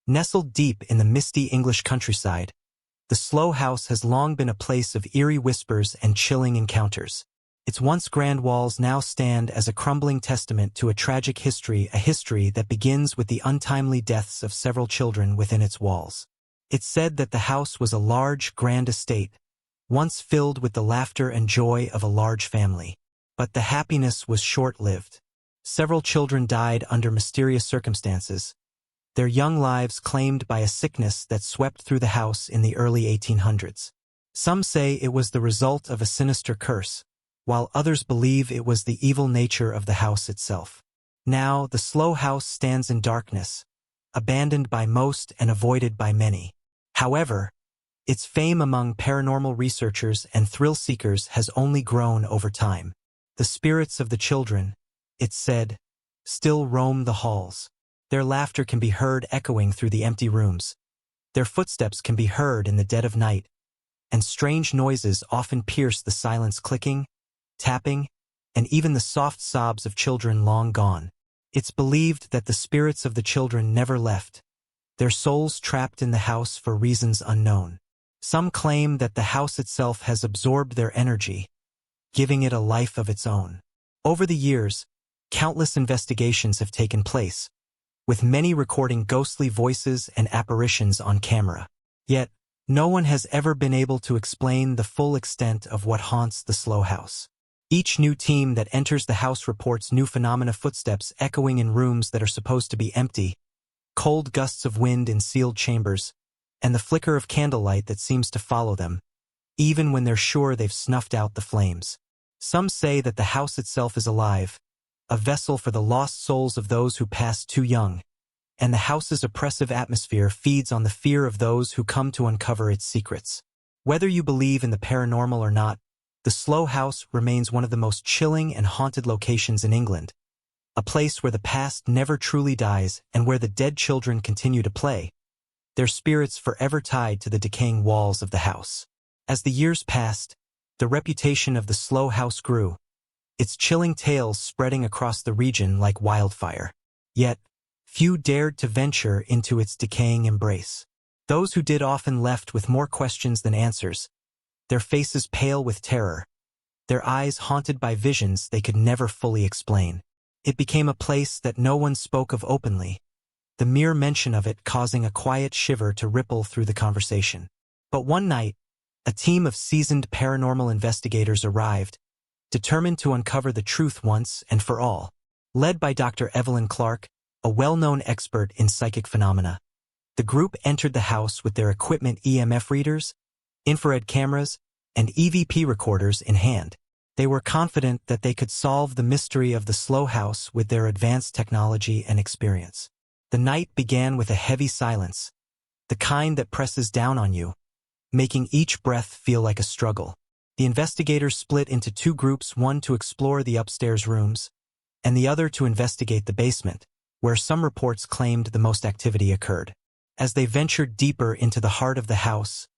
Nestled deep in the misty English countryside, the Slough House has long been a place of eerie whispers and chilling encounters. Its once grand walls now stand as a crumbling testament to a tragic history, a history that begins with the untimely deaths of several children within its walls. It's said that the house was a large, grand estate, once filled with the laughter and joy of a large family. But the happiness was short-lived. Several children died under mysterious circumstances, their young lives claimed by a sickness that swept through the house in the early 1800s. Some say it was the result of a sinister curse, while others believe it was the evil nature of the house itself. Now, the Slough House stands in darkness, abandoned by most and avoided by many. However, its fame among paranormal researchers and thrill-seekers has only grown over time. The spirits of the children, it's said, still roam the halls. Their laughter can be heard echoing through the empty rooms. Their footsteps can be heard in the dead of night, and strange noises often pierce the silence, clicking, tapping, and even the soft sobs of children long gone. It's believed that the spirits of the children never left, their souls trapped in the house for reasons unknown. Some claim that the house itself has absorbed their energy, giving it a life of its own. Over the years, countless investigations have taken place, with many recording ghostly voices and apparitions on camera. Yet, no one has ever been able to explain the full extent of what haunts the Slough House. Each new team that enters the house reports new phenomena, footsteps echoing in rooms that are supposed to be empty, cold gusts of wind in sealed chambers, and the flicker of candlelight that seems to follow them, even when they're sure they've snuffed out the flames. Some say that the house itself is alive, a vessel for the lost souls of those who passed too young, and the house's oppressive atmosphere feeds on the fear of those who come to uncover its secrets. Whether you believe in the paranormal or not, the Slough House remains one of the most chilling and haunted locations in England, a place where the past never truly dies and where the dead children continue to play, their spirits forever tied to the decaying walls of the house. As the years passed, the reputation of the Slough House grew, its chilling tales spreading across the region like wildfire. Yet, few dared to venture into its decaying embrace. Those who did often left with more questions than answers, their faces pale with terror, their eyes haunted by visions they could never fully explain. It became a place that no one spoke of openly, the mere mention of it causing a quiet shiver to ripple through the conversation. But one night, a team of seasoned paranormal investigators arrived, determined to uncover the truth once and for all. Led by Dr. Evelyn Clark, a well-known expert in psychic phenomena, the group entered the house with their equipment, EMF readers, infrared cameras, and EVP recorders in hand. They were confident that they could solve the mystery of the Slough House with their advanced technology and experience. The night began with a heavy silence, the kind that presses down on you, making each breath feel like a struggle. The investigators split into two groups, one to explore the upstairs rooms, and the other to investigate the basement, where some reports claimed the most activity occurred. As they ventured deeper into the heart of the house,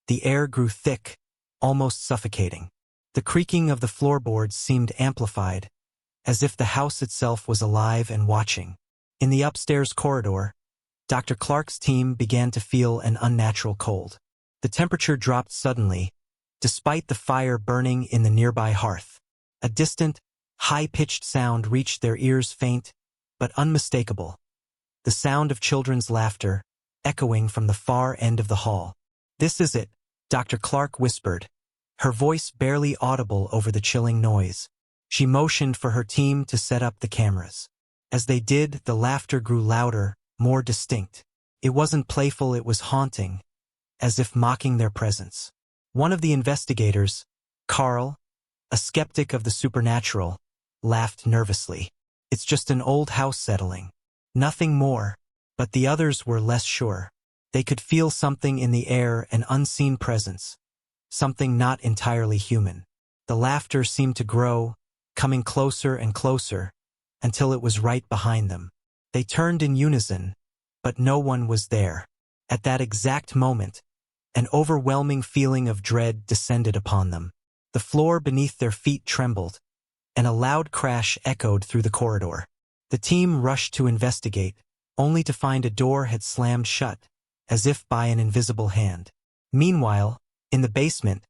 the air grew thick, almost suffocating. The creaking of the floorboards seemed amplified, as if the house itself was alive and watching. In the upstairs corridor, Dr. Clark's team began to feel an unnatural cold. The temperature dropped suddenly, despite the fire burning in the nearby hearth. A distant, high-pitched sound reached their ears, faint but unmistakable, the sound of children's laughter, echoing from the far end of the hall. "This is it," Dr. Clark whispered, her voice barely audible over the chilling noise. She motioned for her team to set up the cameras. As they did, the laughter grew louder, more distinct. It wasn't playful, it was haunting, as if mocking their presence. One of the investigators, Carl, a skeptic of the supernatural, laughed nervously. "It's just an old house settling. Nothing more." But the others were less sure. They could feel something in the air, an unseen presence, something not entirely human. The laughter seemed to grow, coming closer and closer, until it was right behind them. They turned in unison, but no one was there. At that exact moment, an overwhelming feeling of dread descended upon them. The floor beneath their feet trembled, and a loud crash echoed through the corridor. The team rushed to investigate, only to find a door had slammed shut, as if by an invisible hand. Meanwhile, in the basement,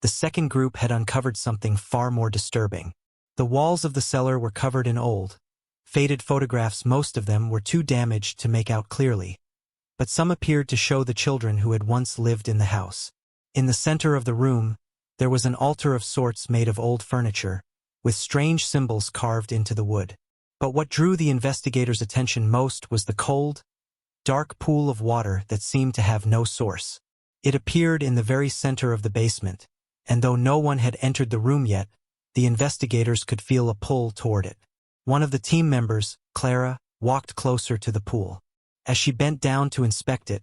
the second group had uncovered something far more disturbing. The walls of the cellar were covered in old, faded photographs. Most of them were too damaged to make out clearly, but some appeared to show the children who had once lived in the house. In the center of the room, there was an altar of sorts made of old furniture, with strange symbols carved into the wood. But what drew the investigators' attention most was the cold, dark pool of water that seemed to have no source. It appeared in the very center of the basement, and though no one had entered the room yet, the investigators could feel a pull toward it. One of the team members, Clara, walked closer to the pool. As she bent down to inspect it,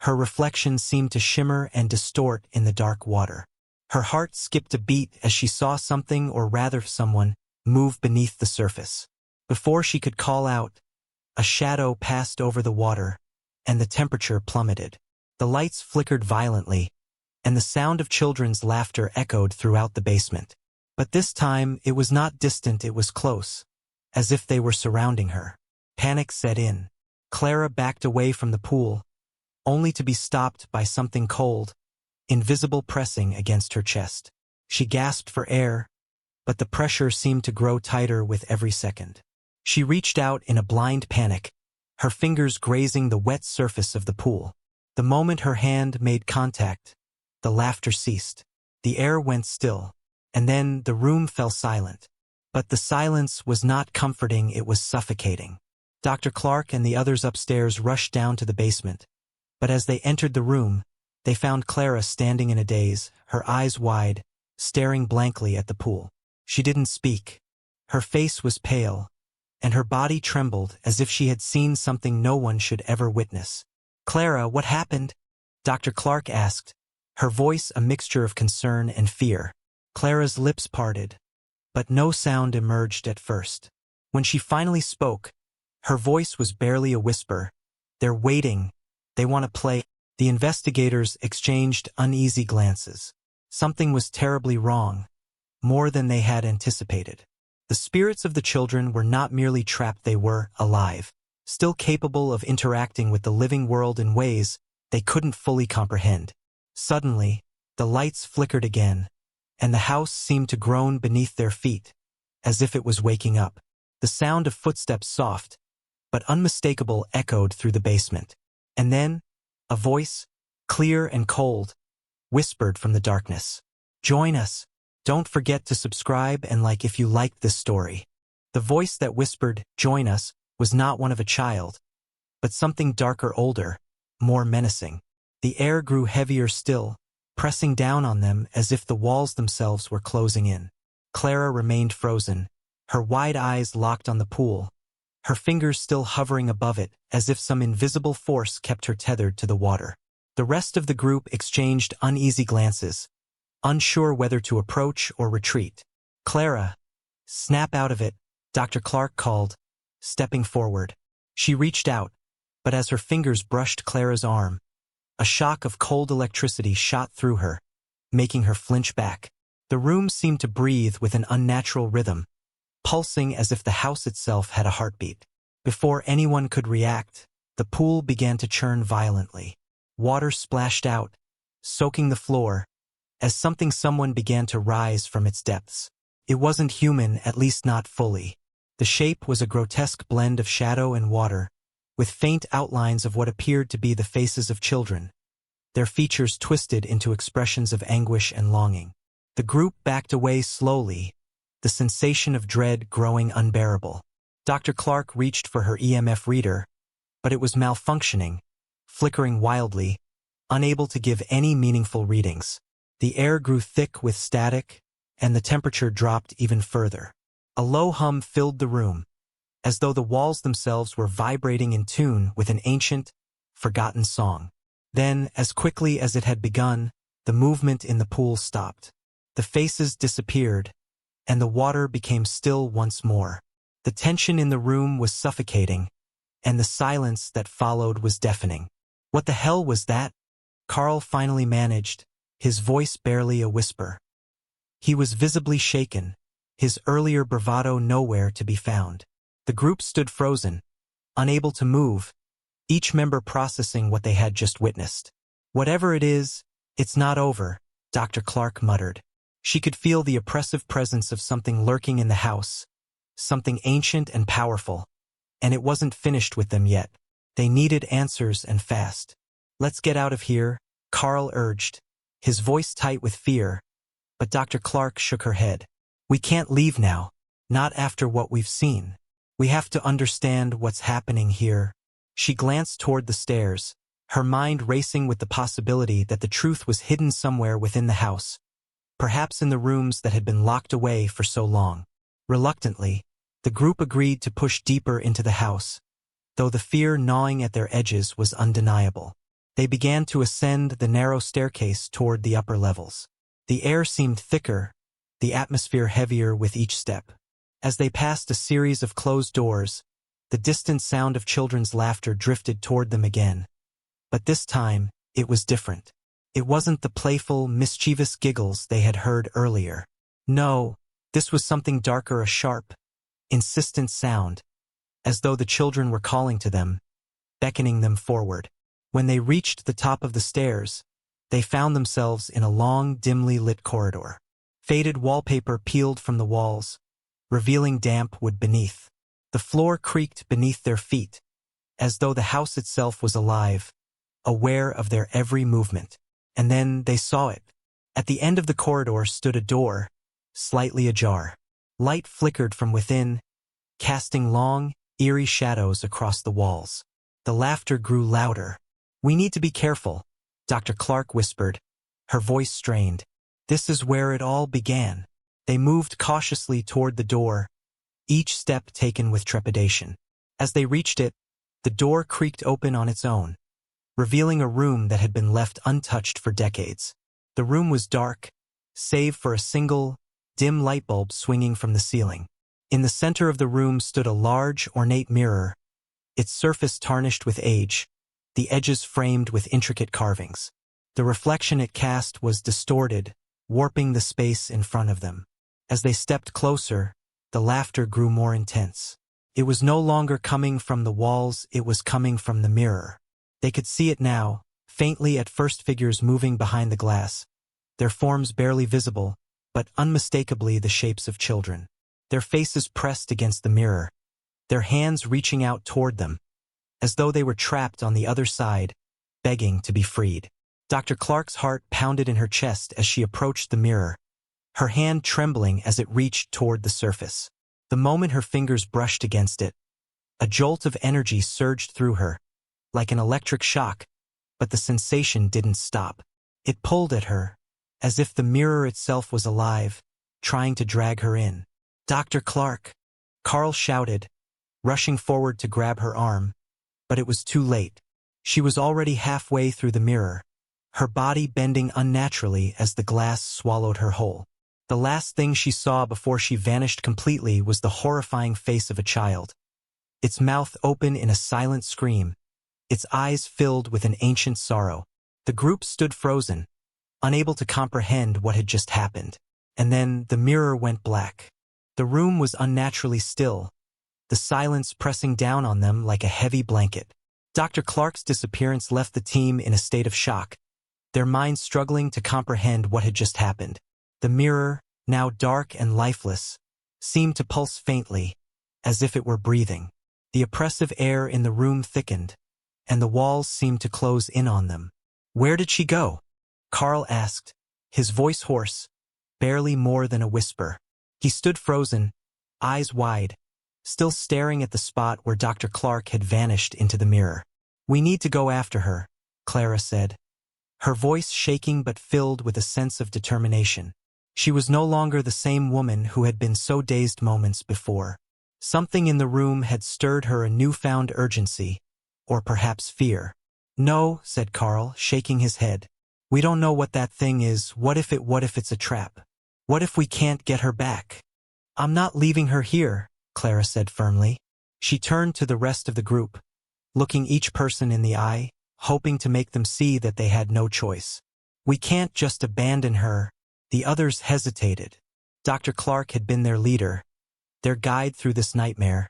her reflection seemed to shimmer and distort in the dark water. Her heart skipped a beat as she saw something, or rather someone, move beneath the surface. Before she could call out, a shadow passed over the water, and the temperature plummeted. The lights flickered violently, and the sound of children's laughter echoed throughout the basement. But this time, it was not distant, it was close, as if they were surrounding her. Panic set in. Clara backed away from the pool, only to be stopped by something cold, invisible, pressing against her chest. She gasped for air, but the pressure seemed to grow tighter with every second. She reached out in a blind panic, her fingers grazing the wet surface of the pool. The moment her hand made contact, the laughter ceased. The air went still, and then the room fell silent. But the silence was not comforting, it was suffocating. Dr. Clark and the others upstairs rushed down to the basement, but as they entered the room, they found Clara standing in a daze, her eyes wide, staring blankly at the pool. She didn't speak. Her face was pale, and her body trembled as if she had seen something no one should ever witness. "Clara, what happened?" Dr. Clark asked, her voice a mixture of concern and fear. Clara's lips parted, but no sound emerged at first. When she finally spoke, her voice was barely a whisper. "They're waiting. They want to play." The investigators exchanged uneasy glances. Something was terribly wrong, more than they had anticipated. The spirits of the children were not merely trapped, they were alive, still capable of interacting with the living world in ways they couldn't fully comprehend. Suddenly, the lights flickered again, and the house seemed to groan beneath their feet, as if it was waking up. The sound of footsteps, soft but unmistakable, echoed through the basement. And then, a voice, clear and cold, whispered from the darkness, "Join us. Don't forget to subscribe and like if you liked this story." The voice that whispered, "Join us," was not one of a child, but something darker, older, more menacing. The air grew heavier still, pressing down on them as if the walls themselves were closing in. Clara remained frozen, her wide eyes locked on the pool, her fingers still hovering above it, as if some invisible force kept her tethered to the water. The rest of the group exchanged uneasy glances, unsure whether to approach or retreat. "Clara, snap out of it," Dr. Clark called, stepping forward. She reached out, but as her fingers brushed Clara's arm, a shock of cold electricity shot through her, making her flinch back. The room seemed to breathe with an unnatural rhythm, pulsing as if the house itself had a heartbeat. Before anyone could react, the pool began to churn violently. Water splashed out, soaking the floor, as someone began to rise from its depths. It wasn't human, at least not fully. The shape was a grotesque blend of shadow and water, with faint outlines of what appeared to be the faces of children, their features twisted into expressions of anguish and longing. The group backed away slowly, the sensation of dread growing unbearable. Dr. Clark reached for her EMF reader, but it was malfunctioning, flickering wildly, unable to give any meaningful readings. The air grew thick with static, and the temperature dropped even further. A low hum filled the room, as though the walls themselves were vibrating in tune with an ancient, forgotten song. Then, as quickly as it had begun, the movement in the pool stopped. The faces disappeared, and the water became still once more. The tension in the room was suffocating, and the silence that followed was deafening. "What the hell was that?" Carl finally managed, his voice barely a whisper. He was visibly shaken, his earlier bravado nowhere to be found. The group stood frozen, unable to move, each member processing what they had just witnessed. Whatever it is, it's not over, Dr. Clark muttered. She could feel the oppressive presence of something lurking in the house, something ancient and powerful, and it wasn't finished with them yet. They needed answers and fast. Let's get out of here, Carl urged, his voice tight with fear, but Dr. Clark shook her head. We can't leave now, not after what we've seen. We have to understand what's happening here. She glanced toward the stairs, her mind racing with the possibility that the truth was hidden somewhere within the house, perhaps in the rooms that had been locked away for so long. Reluctantly, the group agreed to push deeper into the house, though the fear gnawing at their edges was undeniable. They began to ascend the narrow staircase toward the upper levels. The air seemed thicker, the atmosphere heavier with each step. As they passed a series of closed doors, the distant sound of children's laughter drifted toward them again. But this time, it was different. It wasn't the playful, mischievous giggles they had heard earlier. No, this was something darker, a sharp, insistent sound, as though the children were calling to them, beckoning them forward. When they reached the top of the stairs, they found themselves in a long, dimly lit corridor. Faded wallpaper peeled from the walls, revealing damp wood beneath. The floor creaked beneath their feet, as though the house itself was alive, aware of their every movement. And then they saw it. At the end of the corridor stood a door, slightly ajar. Light flickered from within, casting long, eerie shadows across the walls. The laughter grew louder. We need to be careful, Dr. Clark whispered, her voice strained. This is where it all began. They moved cautiously toward the door, each step taken with trepidation. As they reached it, the door creaked open on its own, revealing a room that had been left untouched for decades. The room was dark, save for a single, dim light bulb swinging from the ceiling. In the center of the room stood a large, ornate mirror, its surface tarnished with age, the edges framed with intricate carvings. The reflection it cast was distorted, warping the space in front of them. As they stepped closer, the laughter grew more intense. It was no longer coming from the walls, it was coming from the mirror. They could see it now, faintly at first, figures moving behind the glass, their forms barely visible, but unmistakably the shapes of children. Their faces pressed against the mirror, their hands reaching out toward them, as though they were trapped on the other side, begging to be freed. Dr. Clark's heart pounded in her chest as she approached the mirror, her hand trembling as it reached toward the surface. The moment her fingers brushed against it, a jolt of energy surged through her, like an electric shock, but the sensation didn't stop. It pulled at her, as if the mirror itself was alive, trying to drag her in. Dr. Clark! Carl shouted, rushing forward to grab her arm, but it was too late. She was already halfway through the mirror, her body bending unnaturally as the glass swallowed her whole. The last thing she saw before she vanished completely was the horrifying face of a child, its mouth open in a silent scream, its eyes filled with an ancient sorrow. The group stood frozen, unable to comprehend what had just happened. And then the mirror went black. The room was unnaturally still, the silence pressing down on them like a heavy blanket. Dr. Clark's disappearance left the team in a state of shock, their minds struggling to comprehend what had just happened. The mirror, now dark and lifeless, seemed to pulse faintly, as if it were breathing. The oppressive air in the room thickened, and the walls seemed to close in on them. Where did she go? Carl asked, his voice hoarse, barely more than a whisper. He stood frozen, eyes wide, still staring at the spot where Dr. Clark had vanished into the mirror. We need to go after her, Clara said, her voice shaking but filled with a sense of determination. She was no longer the same woman who had been so dazed moments before. Something in the room had stirred her a newfound urgency, or perhaps fear. No, said Carl, shaking his head. We don't know what that thing is. What if it's a trap? What if we can't get her back? I'm not leaving her here, Clara said firmly. She turned to the rest of the group, looking each person in the eye, hoping to make them see that they had no choice. We can't just abandon her. The others hesitated. Dr. Clark had been their leader, their guide through this nightmare,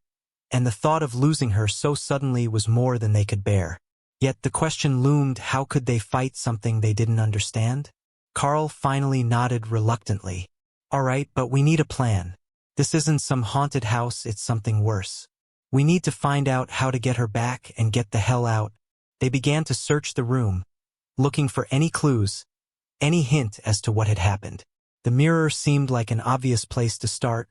and the thought of losing her so suddenly was more than they could bear. Yet the question loomed, how could they fight something they didn't understand? Carl finally nodded reluctantly. All right, but we need a plan. This isn't some haunted house, it's something worse. We need to find out how to get her back and get the hell out. They began to search the room, looking for any clues, any hint as to what had happened. The mirror seemed like an obvious place to start,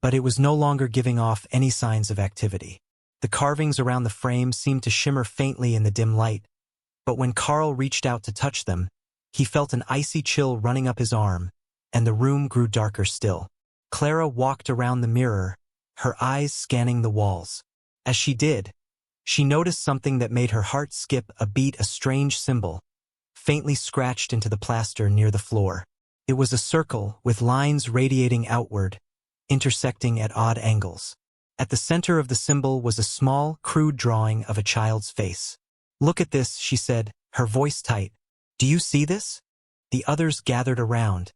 but it was no longer giving off any signs of activity. The carvings around the frame seemed to shimmer faintly in the dim light, but when Carl reached out to touch them, he felt an icy chill running up his arm, and the room grew darker still. Clara walked around the mirror, her eyes scanning the walls. As she did, she noticed something that made her heart skip a beat, a strange symbol, faintly scratched into the plaster near the floor. It was a circle with lines radiating outward, intersecting at odd angles. At the center of the symbol was a small, crude drawing of a child's face. "Look at this," she said, her voice tight. "Do you see this?" The others gathered around,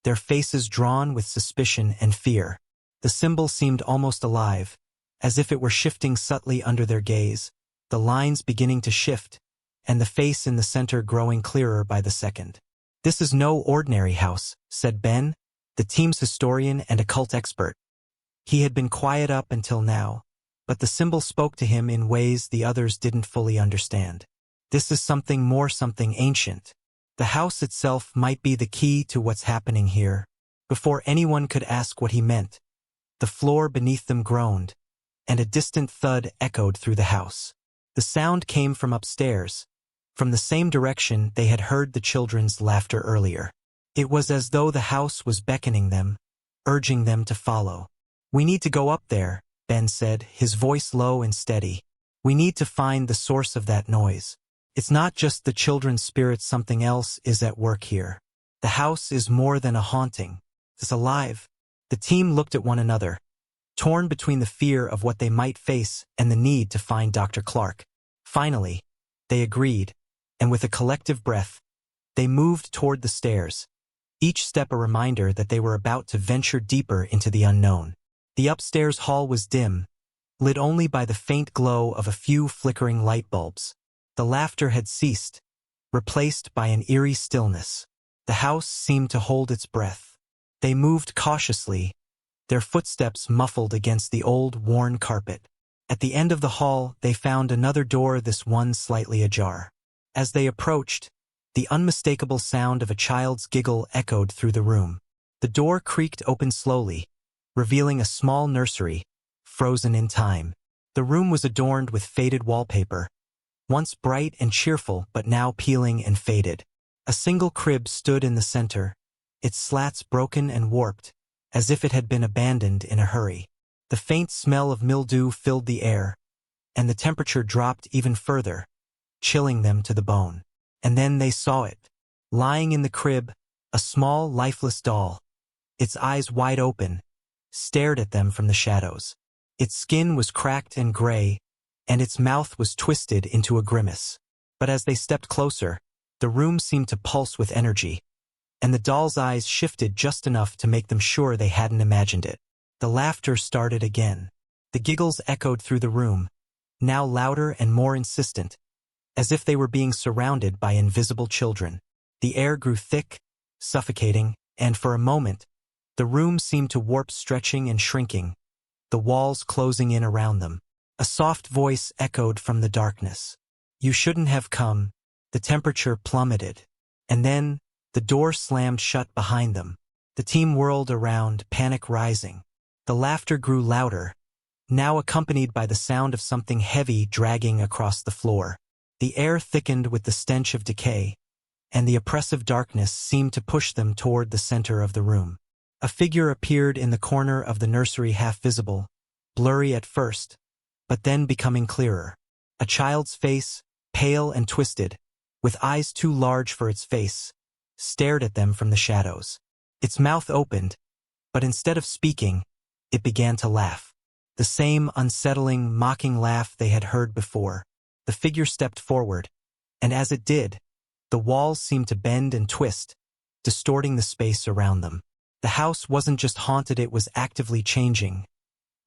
their faces drawn with suspicion and fear. The symbol seemed almost alive, as if it were shifting subtly under their gaze, the lines beginning to shift, and the face in the center growing clearer by the second. "This is no ordinary house," said Ben, the team's historian and occult expert. He had been quiet up until now, but the symbol spoke to him in ways the others didn't fully understand. This is something more, something ancient. The house itself might be the key to what's happening here. Before anyone could ask what he meant, the floor beneath them groaned, and a distant thud echoed through the house. The sound came from upstairs, from the same direction they had heard the children's laughter earlier. It was as though the house was beckoning them, urging them to follow. "We need to go up there," Ben said, his voice low and steady. "We need to find the source of that noise. It's not just the children's spirits, something else is at work here. The house is more than a haunting. It's alive." The team looked at one another, torn between the fear of what they might face and the need to find Dr. Clark. Finally, they agreed, and with a collective breath, they moved toward the stairs, each step a reminder that they were about to venture deeper into the unknown. The upstairs hall was dim, lit only by the faint glow of a few flickering light bulbs. The laughter had ceased, replaced by an eerie stillness. The house seemed to hold its breath. They moved cautiously, their footsteps muffled against the old, worn carpet. At the end of the hall, they found another door, this one slightly ajar. As they approached, the unmistakable sound of a child's giggle echoed through the room. The door creaked open slowly, revealing a small nursery, frozen in time. The room was adorned with faded wallpaper, once bright and cheerful but now peeling and faded. A single crib stood in the center, its slats broken and warped, as if it had been abandoned in a hurry. The faint smell of mildew filled the air, and the temperature dropped even further, chilling them to the bone. And then they saw it. Lying in the crib, a small, lifeless doll, its eyes wide open, stared at them from the shadows. Its skin was cracked and gray, and its mouth was twisted into a grimace. But as they stepped closer, the room seemed to pulse with energy, and the doll's eyes shifted just enough to make them sure they hadn't imagined it. The laughter started again. The giggles echoed through the room, now louder and more insistent, as if they were being surrounded by invisible children. The air grew thick, suffocating, and for a moment, the room seemed to warp, stretching and shrinking, the walls closing in around them. A soft voice echoed from the darkness. "You shouldn't have come." The temperature plummeted, and then the door slammed shut behind them. The team whirled around, panic rising. The laughter grew louder, now accompanied by the sound of something heavy dragging across the floor. The air thickened with the stench of decay, and the oppressive darkness seemed to push them toward the center of the room. A figure appeared in the corner of the nursery, half visible, blurry at first, but then becoming clearer. A child's face, pale and twisted, with eyes too large for its face, stared at them from the shadows. Its mouth opened, but instead of speaking, it began to laugh. The same unsettling, mocking laugh they had heard before. The figure stepped forward, and as it did, the walls seemed to bend and twist, distorting the space around them. The house wasn't just haunted, it was actively changing,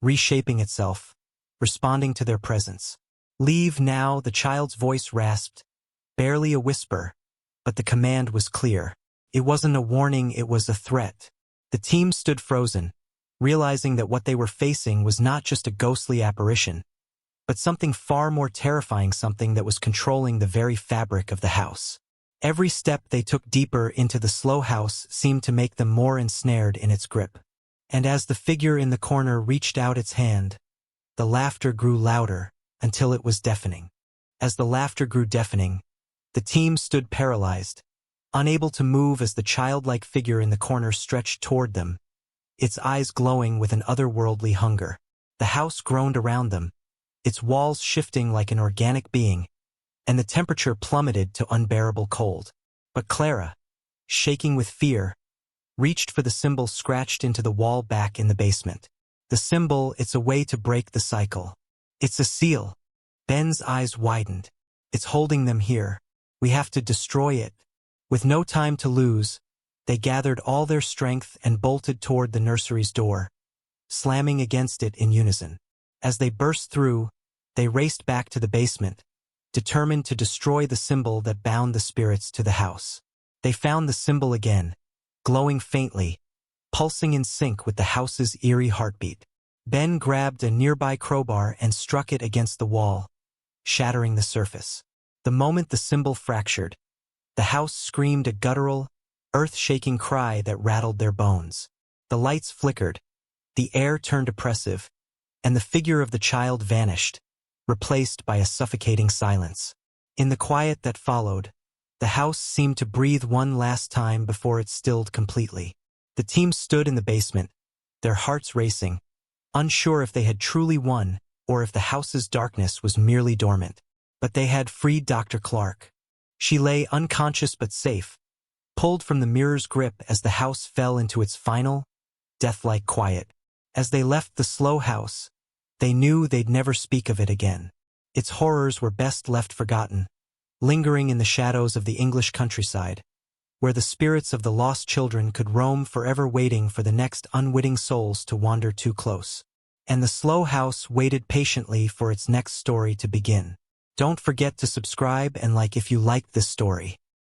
reshaping itself, responding to their presence. "Leave now," the child's voice rasped, barely a whisper, but the command was clear. It wasn't a warning, it was a threat. The team stood frozen, realizing that what they were facing was not just a ghostly apparition, but something far more terrifying, something that was controlling the very fabric of the house. Every step they took deeper into the slow house seemed to make them more ensnared in its grip. And as the figure in the corner reached out its hand, the laughter grew louder until it was deafening. As the laughter grew deafening, the team stood paralyzed, unable to move as the childlike figure in the corner stretched toward them, its eyes glowing with an otherworldly hunger. The house groaned around them, its walls shifting like an organic being, and the temperature plummeted to unbearable cold. But Clara, shaking with fear, reached for the symbol scratched into the wall back in the basement. The symbol, it's a way to break the cycle. It's a seal. Ben's eyes widened. It's holding them here. We have to destroy it. With no time to lose, they gathered all their strength and bolted toward the nursery's door, slamming against it in unison. As they burst through, they raced back to the basement, determined to destroy the symbol that bound the spirits to the house. They found the symbol again, glowing faintly, pulsing in sync with the house's eerie heartbeat. Ben grabbed a nearby crowbar and struck it against the wall, shattering the surface. The moment the symbol fractured, the house screamed a guttural, earth-shaking cry that rattled their bones. The lights flickered, the air turned oppressive, and the figure of the child vanished, replaced by a suffocating silence. In the quiet that followed, the house seemed to breathe one last time before it stilled completely. The team stood in the basement, their hearts racing, unsure if they had truly won or if the house's darkness was merely dormant. But they had freed Dr. Clark. She lay unconscious but safe, pulled from the mirror's grip as the house fell into its final, death-like quiet. As they left the slow house, they knew they'd never speak of it again. Its horrors were best left forgotten, lingering in the shadows of the English countryside, where the spirits of the lost children could roam forever, waiting for the next unwitting souls to wander too close. And the slow house waited patiently for its next story to begin. Don't forget to subscribe and like if you liked this story.